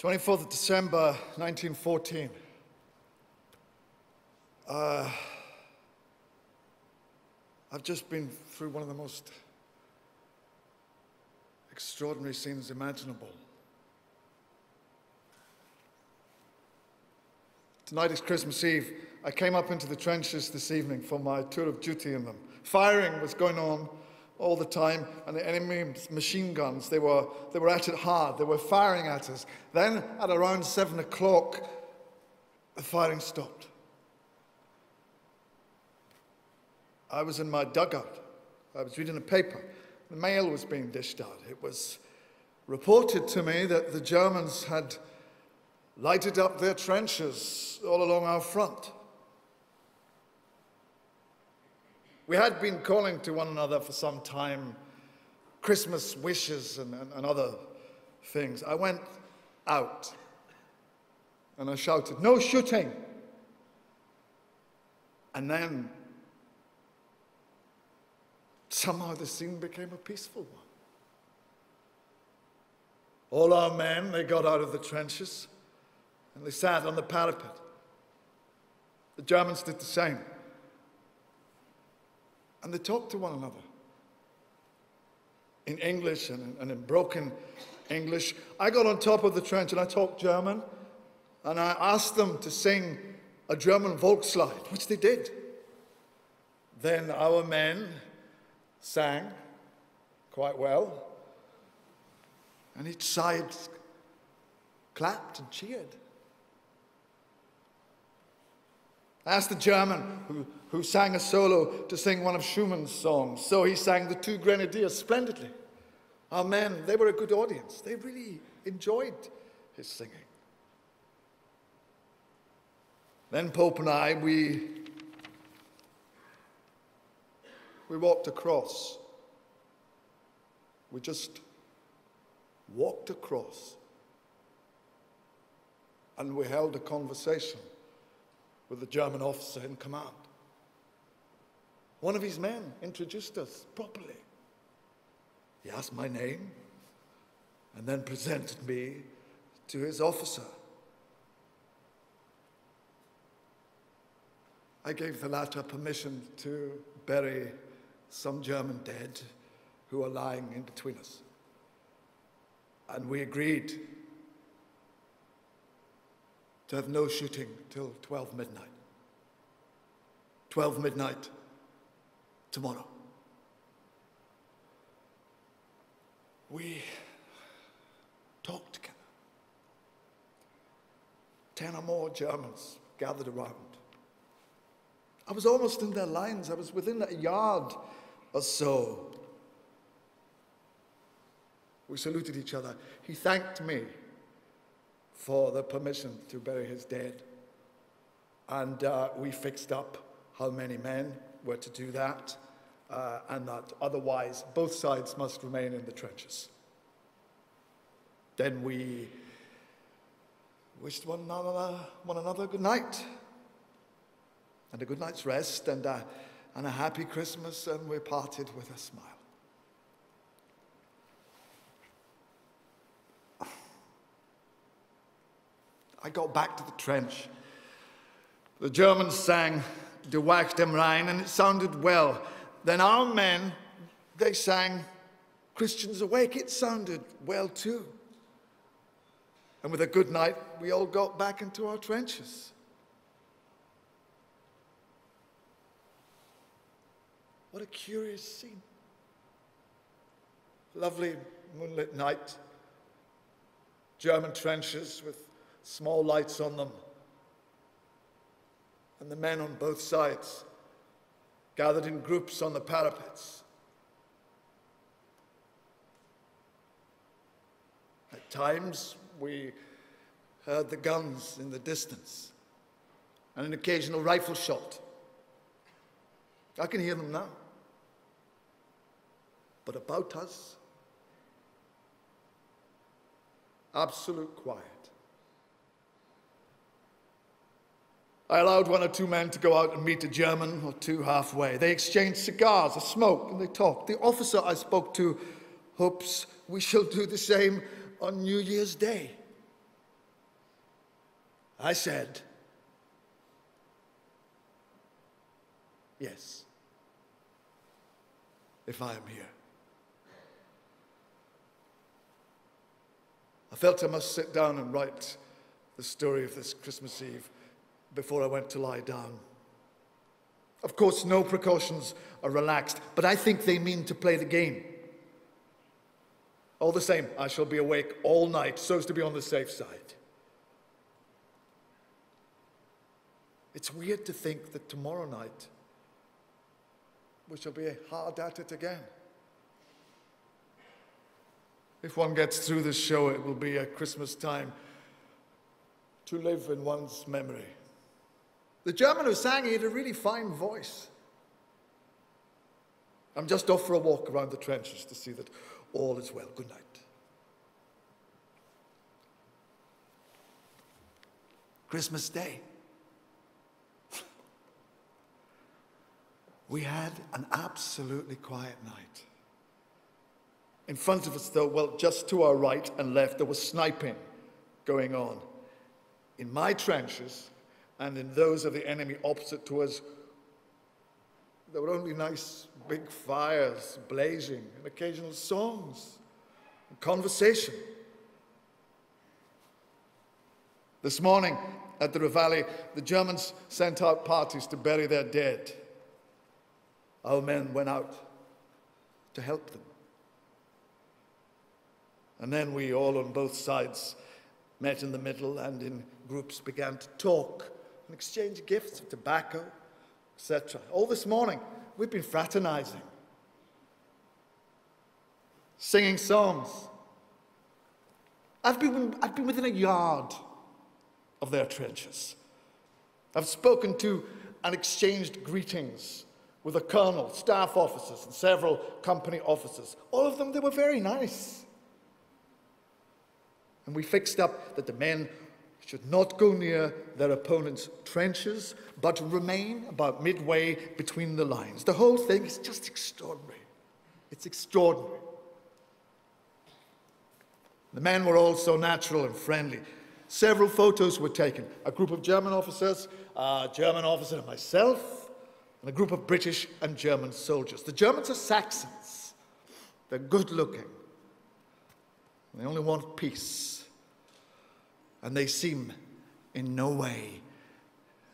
24th of December, 1914. I've just been through one of the most extraordinary scenes imaginable. Tonight is Christmas Eve. I came up into the trenches this evening for my tour of duty in them. Firing was going on all the time, and the enemy machine guns, they were at it hard. They were firing at us. Then, at around 7 o'clock, the firing stopped. I was in my dugout. I was reading a paper. The mail was being dished out. It was reported to me that the Germans had lighted up their trenches all along our front. We had been calling to one another for some time, Christmas wishes and other things. I went out and I shouted, "No shooting!" And then somehow the scene became a peaceful one. All our men, they got out of the trenches and they sat on the parapet. The Germans did the same. And they talked to one another in English and in broken English. I got on top of the trench and I talked German, and I asked them to sing a German Volkslied, which they did. Then our men sang quite well, and each side clapped and cheered. I asked the German who sang a solo to sing one of Schumann's songs. So he sang The Two Grenadiers splendidly. Our men, they were a good audience. They really enjoyed his singing. Then Pope and I, we walked across. We just walked across. And we held a conversation with the German officer in command. One of his men introduced us properly. He asked my name and then presented me to his officer. I gave the latter permission to bury some German dead who are lying in between us. And we agreed to have no shooting till 12 midnight. 12 midnight tomorrow. We talked together. 10 or more Germans gathered around. I was almost in their lines. I was within a yard or so. We saluted each other. He thanked me for the permission to bury his dead. And we fixed up how many men were to do that, and that otherwise both sides must remain in the trenches. Then we wished one another good night, and a good night's rest, and a happy Christmas, and we parted with a smile. I got back to the trench. The Germans sang Du Wacht am Rhein, and it sounded well. Then our men, they sang Christians Awake. It sounded well too. And with a good night, we all got back into our trenches. What a curious scene. Lovely moonlit night. German trenches with small lights on them. And the men on both sides gathered in groups on the parapets. At times, we heard the guns in the distance and an occasional rifle shot. I can hear them now. But about us, absolute quiet. I allowed 1 or 2 men to go out and meet a German or two halfway. They exchanged cigars, a smoke, and they talked. The officer I spoke to hopes we shall do the same on New Year's Day. I said, yes, if I am here. I felt I must sit down and write the story of this Christmas Eve before I went to lie down. Of course, no precautions are relaxed, but I think they mean to play the game. All the same, I shall be awake all night so as to be on the safe side. It's weird to think that tomorrow night we shall be hard at it again. If one gets through this show, it will be a Christmas time to live in one's memory. The German who sang it had a really fine voice. I'm just off for a walk around the trenches to see that all is well. Good night. Christmas Day. We had an absolutely quiet night. In front of us, though, well, just to our right and left, there was sniping going on. In my trenches and in those of the enemy opposite to us, there were only nice big fires blazing and occasional songs and conversation. This morning at the Reveille, the Germans sent out parties to bury their dead. Our men went out to help them. And then we all on both sides met in the middle and in groups began to talk and exchange gifts of tobacco, etc. All this morning, we've been fraternizing, singing songs. I've been within a yard of their trenches. I've spoken to and exchanged greetings with a colonel, staff officers, and several company officers. All of them, they were very nice. And we fixed up that the men should not go near their opponent's trenches, but remain about midway between the lines. The whole thing is just extraordinary. It's extraordinary. The men were all so natural and friendly. Several photos were taken. A group of German officers, a German officer and myself, and a group of British and German soldiers. The Germans are Saxons. They're good looking. They only want peace. And they seem in no way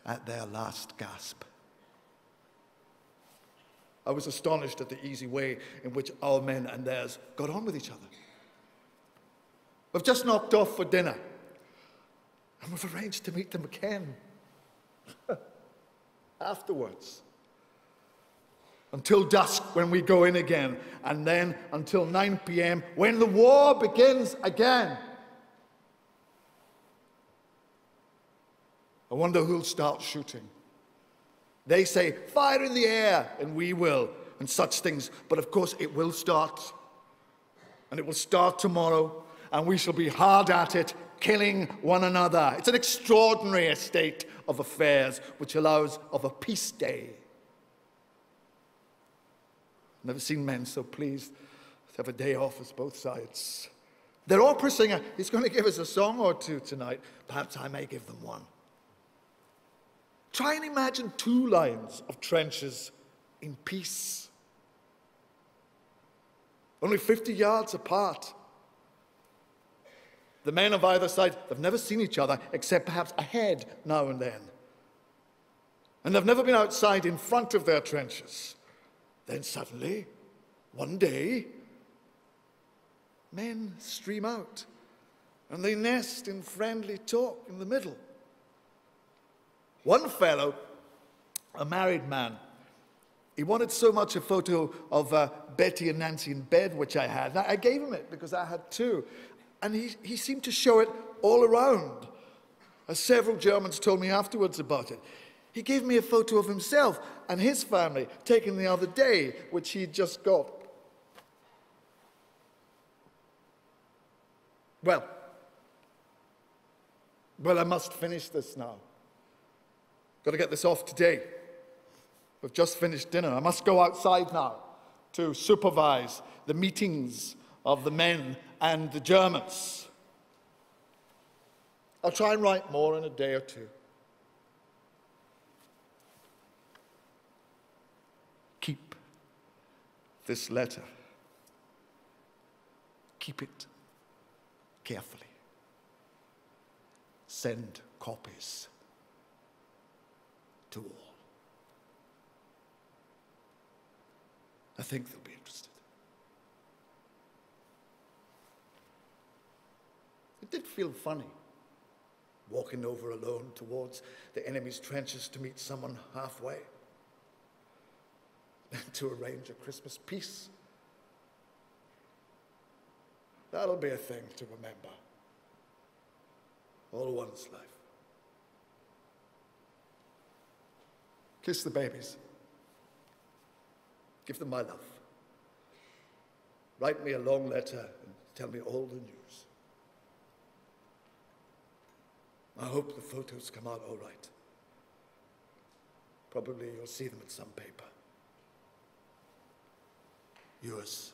at their last gasp. I was astonished at the easy way in which our men and theirs got on with each other. We've just knocked off for dinner, and we've arranged to meet them again afterwards. Until dusk when we go in again, and then until 9 p.m. when the war begins again. I wonder who'll start shooting. They say, fire in the air, and we will, and such things. But of course, it will start. And it will start tomorrow, and we shall be hard at it, killing one another. It's an extraordinary state of affairs, which allows of a peace day. Never seen men so pleased to have a day off as both sides. Their opera singer is going to give us a song or two tonight. Perhaps I may give them one. Try and imagine 2 lines of trenches in peace. Only 50 yards apart. The men of either side, they've never seen each other except perhaps ahead now and then. And they've never been outside in front of their trenches. Then suddenly, one day, men stream out and they nest in friendly talk in the middle. One fellow, a married man, he wanted so much a photo of Betty and Nancy in bed, which I had. I gave him it because I had 2. And he seemed to show it all around, as several Germans told me afterwards about it. He gave me a photo of himself and his family taken the other day, which he'd just got. Well, I must finish this now. Got to get this off today. We've just finished dinner. I must go outside now to supervise the meetings of the men and the Germans. I'll try and write more in a day or two. Keep this letter. Keep it carefully. Send copies to all. I think they'll be interested. It did feel funny, walking over alone towards the enemy's trenches to meet someone halfway, and to arrange a Christmas peace. That'll be a thing to remember all one's life. Kiss the babies. Give them my love. Write me a long letter and tell me all the news. I hope the photos come out all right. Probably you'll see them in some paper. Yours,